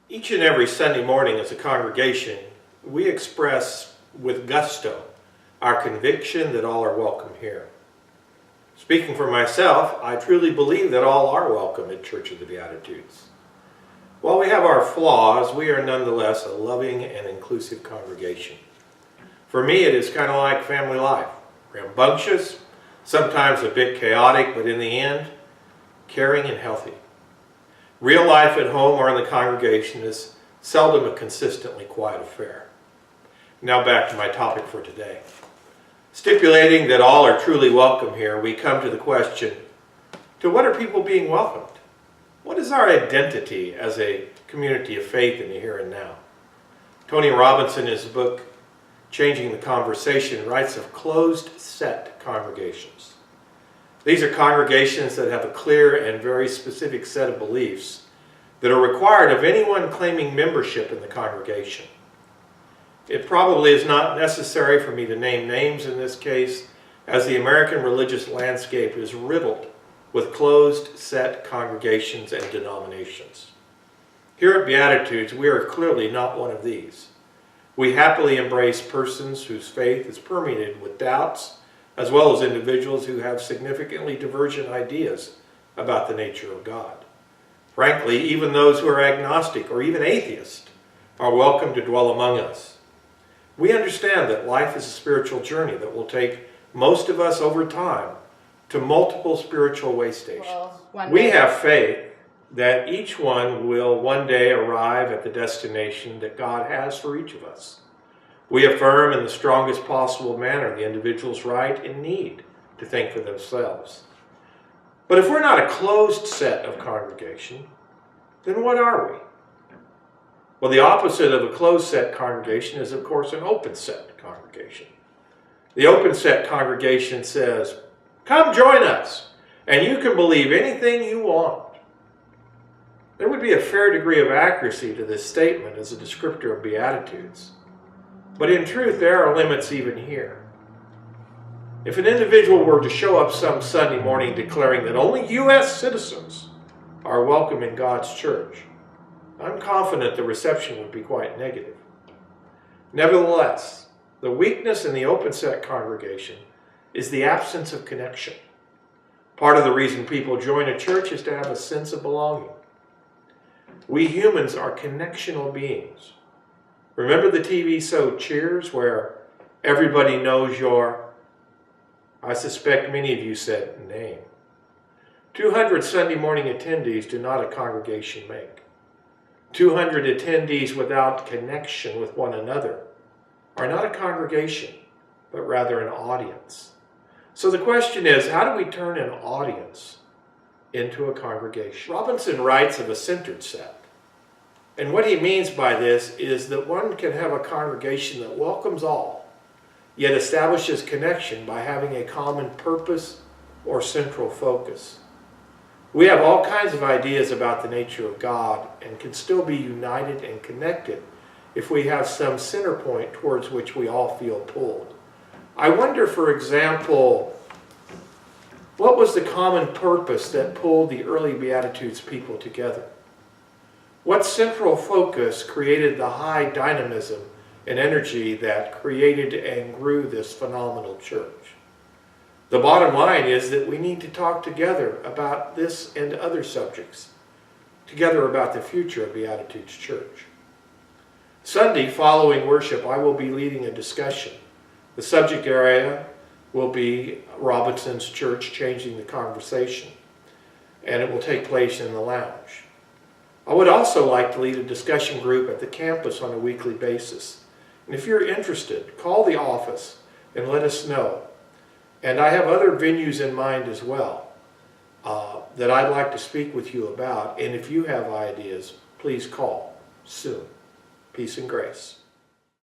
Each and every Sunday morning as a congregation, we express with gusto our conviction that all are welcome here. Speaking for myself, I truly believe that all are welcome at Church of the Beatitudes. While we have our flaws, we are nonetheless a loving and inclusive congregation. For me, it is kind of like family life. Rambunctious, sometimes a bit chaotic, but in the end, caring and healthy. Real life at home or in the congregation is seldom a consistently quiet affair. Now back to my topic for today. Stipulating that all are truly welcome here, we come to the question, to what are people being welcomed? What is our identity as a community of faith in the here and now? Tony Robinson, in his book, Changing the Conversation, writes of closed-set congregations. These are congregations that have a clear and very specific set of beliefs that are required of anyone claiming membership in the congregation. It probably is not necessary for me to name names in this case, as the American religious landscape is riddled with closed-set congregations and denominations. Here at Beatitudes, we are clearly not one of these. We happily embrace persons whose faith is permeated with doubts, as well as individuals who have significantly divergent ideas about the nature of God. Frankly, even those who are agnostic or even atheist are welcome to dwell among us. We understand that life is a spiritual journey that will take most of us over time to multiple spiritual way stations. We have faith that each one will one day arrive at the destination that God has for each of us. We affirm in the strongest possible manner the individual's right and need to think for themselves. But if we're not a closed set of congregation, then what are we? Well, the opposite of a closed set congregation is, of course, an open set congregation. The open set congregation says, come join us, and you can believe anything you want. There would be a fair degree of accuracy to this statement as a descriptor of Beatitudes. But in truth, there are limits even here. If an individual were to show up some Sunday morning declaring that only U.S. citizens are welcome in God's church, I'm confident the reception would be quite negative. Nevertheless, the weakness in the open-set congregation is the absence of connection. Part of the reason people join a church is to have a sense of belonging. We humans are connectional beings. Remember the TV show Cheers, where everybody knows your, I suspect many of you said, name. 200 Sunday morning attendees do not a congregation make. 200 attendees without connection with one another are not a congregation, but rather an audience. So the question is, how do we turn an audience into a congregation? Robinson writes of a centered set. And what he means by this is that one can have a congregation that welcomes all, yet establishes connection by having a common purpose or central focus. We have all kinds of ideas about the nature of God and can still be united and connected if we have some center point towards which we all feel pulled. I wonder, for example, what was the common purpose that pulled the early Beatitudes people together? What central focus created the high dynamism and energy that created and grew this phenomenal church? The bottom line is that we need to talk together about this and other subjects, together about the future of Beatitudes Church. Sunday, following worship, I will be leading a discussion. The subject area will be Robinson's Church, Changing the Conversation, and it will take place in the lounge. I would also like to lead a discussion group at the campus on a weekly basis. And if you're interested, call the office and let us know. And I have other venues in mind as well that I'd like to speak with you about. And if you have ideas, please call soon. Peace and grace.